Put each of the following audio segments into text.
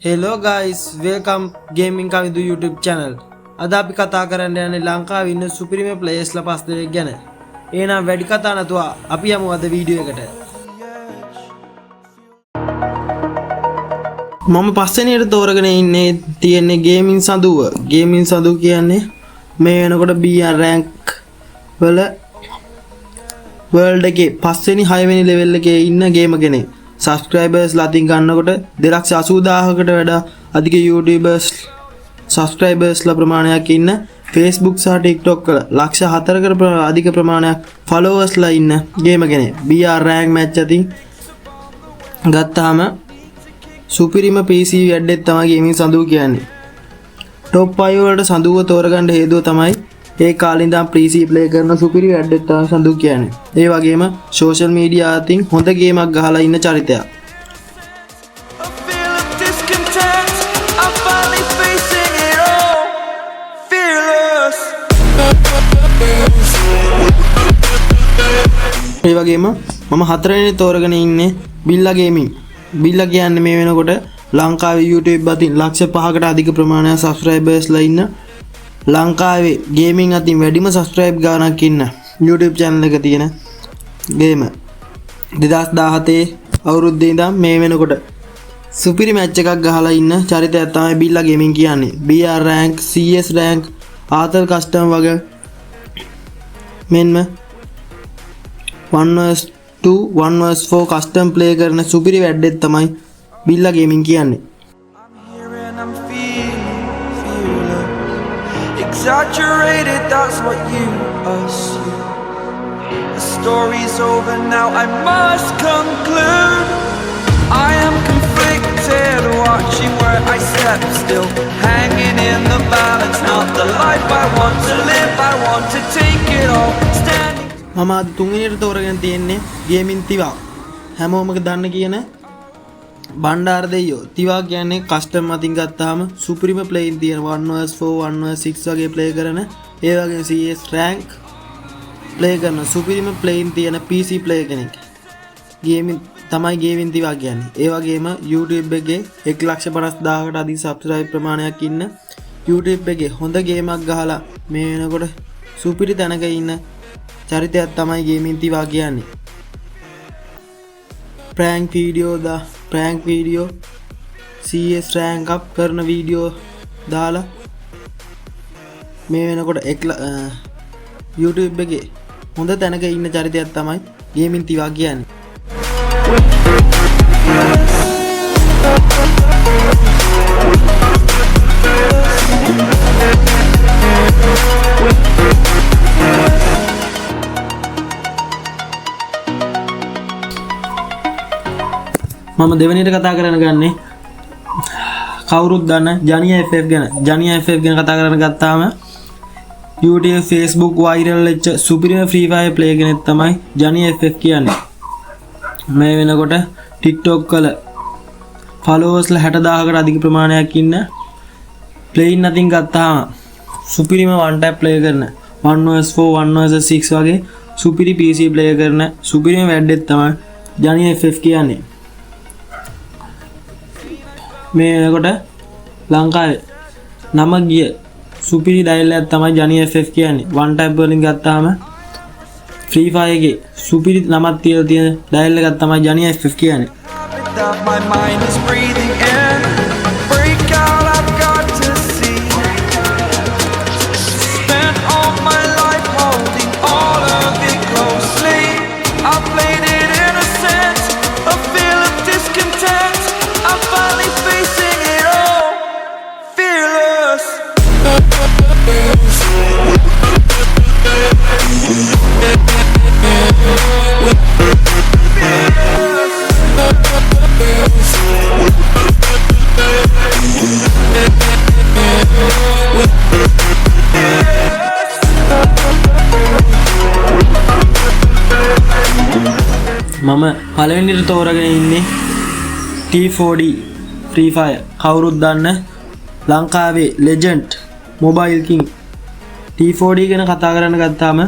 Hello guys, welcome Gaming Kavidu YouTube channel. අද අපි කතා කරන්න යන්නේ ලංකාවේ ඉන්න සුපිරිම ප්ලේයර්ස්ලා 5 දෙනෙක් ගැන. එහෙනම් වැඩි කතා නැතුව අපි යමු අද වීඩියෝ එකට. මම පස්වෙනියට තෝරගෙන ඉන්නේ තියෙන්නේ ගේමින් සඳුව. ගේමින් සඳුව කියන්නේ මේ වෙනකොට BR rank වල world එකේ පස්වෙනි 6 වෙනි level එකේ ඉන්න ගේම කෙනෙක්. subscribers ලතින් ගන්නකොට 280000කට වඩා අධික YouTubers subscribers ලා ප්‍රමාණයක් ඉන්න Facebook සහ TikTok වල ලක්ෂ 4කට අධික ප්‍රමාණයක් followers ලා ඉන්න ගේම කෙනෙක්. BR rank match අතින් ගත්තාම සුපිරිම PC වැඩෙත් තමයි ගේමින් සඳුව කියන්නේ. top 5 වලට සඳුව තෝරගන්න හේතුව තමයි ඒ කාලේ ඉඳන් PC play කරන සුපිරි වැඩෙත් තමයි සඳුව කියන්නේ. ඒ වගේම social media අතින් හොඳ ගේමක් ගහලා ඉන්න චරිතයක්. ඒ වගේම මම හතරවෙනි තෝරගෙන ඉන්නේ බිල්ලා ගේමින්. බිල්ලා කියන්නේ මේ වෙනකොට ලංකාවේ YouTube අතින් ලක්ෂ 5කට අධික ප්‍රමාණයක් subscribers ලා ඉන්න ලංකාවේ ගේමින් අතින් වැඩිම subscribe ගානක් ඉන්න YouTube channel එක තියෙන ගේම. 2017 අවුරුද්දේ ඉඳන් මේ වෙනකොට සුපිරි match එකක් ගහලා ඉන්න චරිතයක් තමයි බිල්ලා ගේමින් කියන්නේ. BR rank, CS rank, ආතල් custom වගේ මෙන්ම 1vs2 1vs4 custom play කරන සුපිරි වැඩෙත් තමයි බිල්ලා ගේමින් කියන්නේ. Exaggerated, that's what you assume. The story's over now, I must conclude. I am conflicted, watching where I step still, hanging in the balance, not the life I want to live. I want to take it all, standing. මම අද තුන්වෙනියට තෝරගෙන තියෙන්නේ gaming තිවා. හැමෝම දන්න කියන බණ්ඩාර දෙයියෝ. තිවා කියන්නේ custom අතින් ගත්තාම සුපිරිම ප්ලේයින් තියෙන 1vs4 1vs6 වගේ ප්ලේ කරන, ඒ වගේම CS rank ප්ලේ කරන සුපිරිම ප්ලේයින් තියෙන PC ප්ලේයර් කෙනෙක්. ගේමින් තමයි ගේමින් තිවා කියන්නේ. ඒ වගේම YouTube එකේ 150000කට අධික subscribe ප්‍රමාණයක් ඉන්න YouTube එකේ හොඳ ගේමක් ගහලා මේ වෙනකොට සුපිරි තැනක ඉන්න චරිතයක් තමයි ගේමින් තිවා කියන්නේ. prank video CS rank up කරන වීඩියෝ දාලා මේ වෙනකොට YouTube එකේ හොඳ තැනක ඉන්න චරිතයක් තමයි ගේමින් තිවා කියන්නේ. මම දෙවෙනියට කතා කරන්න ගන්නේ කවුරුත් දන්න ජනියා FF ගැන. ජනියා FF ගැන කතා කරන්න ගත්තාම YouTube Facebook viral වෙච්ච සුපිරිම free fire play කෙනෙක් තමයි ජනියා FF කියන්නේ. මේ වෙනකොට TikTok වල followers ලා 60000කට අධික ප්‍රමාණයක් ඉන්න playing අතින් ගත්තාම සුපිරිම one tap play කරන 1vs4 1vs6 වගේ සුපිරි PC play කරන සුපිරිම වැඩෙත් තමයි ජනියා FF කියන්නේ. මේ වෙනකොට ලංකාවේ නම ගිය සුපිරි ඩයල් එකක් තමයි ජනියා FF කියන්නේ. one tap වලින් ගත්තාම free fire එකේ සුපිරි නමක් තියලා තියෙන ඩයල් එකක් තමයි ජනියා FF කියන්නේ. My mind is breathing in. Break out, I've got to see. Spent all my life holding all of it closely. I played it innocent, a feel of discontent. I'm finally facing it all, fearless. මම පළවෙනිට තෝරගෙන ඉන්නේ T4D Free Fire. කවුරුත් දන්න ලංකාවේ legend mobile king T4D ගැන කතා කරන්න ගත්තාම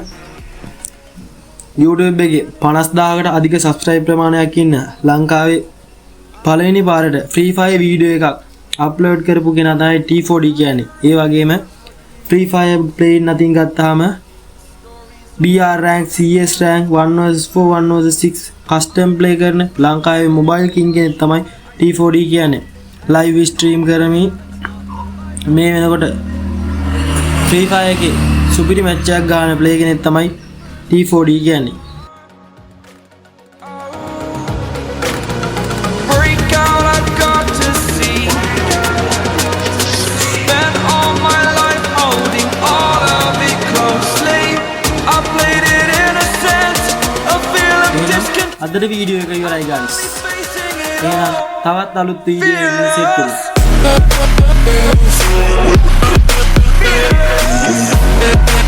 YouTube එකේ 50000කට අධික subscribe ප්‍රමාණයක් ඉන්න ලංකාවේ පළවෙනි පාරට Free Fire වීඩියෝ එකක් අප්ලෝඩ් කරපු කෙනා තමයි T4D කියන්නේ. ඒ වගේම Free Fire playing nothing ගත්තාම BR rank, CS rank, 1vs4, 1vs6 custom play කරන ලංකාවේ mobile king කෙනෙක් තමයි T4D කියන්නේ. live stream කරමින් මේ වෙනකොට Free Fire එකේ සුපිරි මැච් එකක් ගන්න play කෙනෙක් තමයි T4D කියන්නේ. Break out, I've got to see. Spent all my life holding all of it closely. I played it innocent, a feel of discontent. අදට වීඩියෝ එක ඉවරයි guys. Facing it එහෙනම් තවත් අලුත් වීඩියෝ එකකින් සෙට් කරමු. fearless.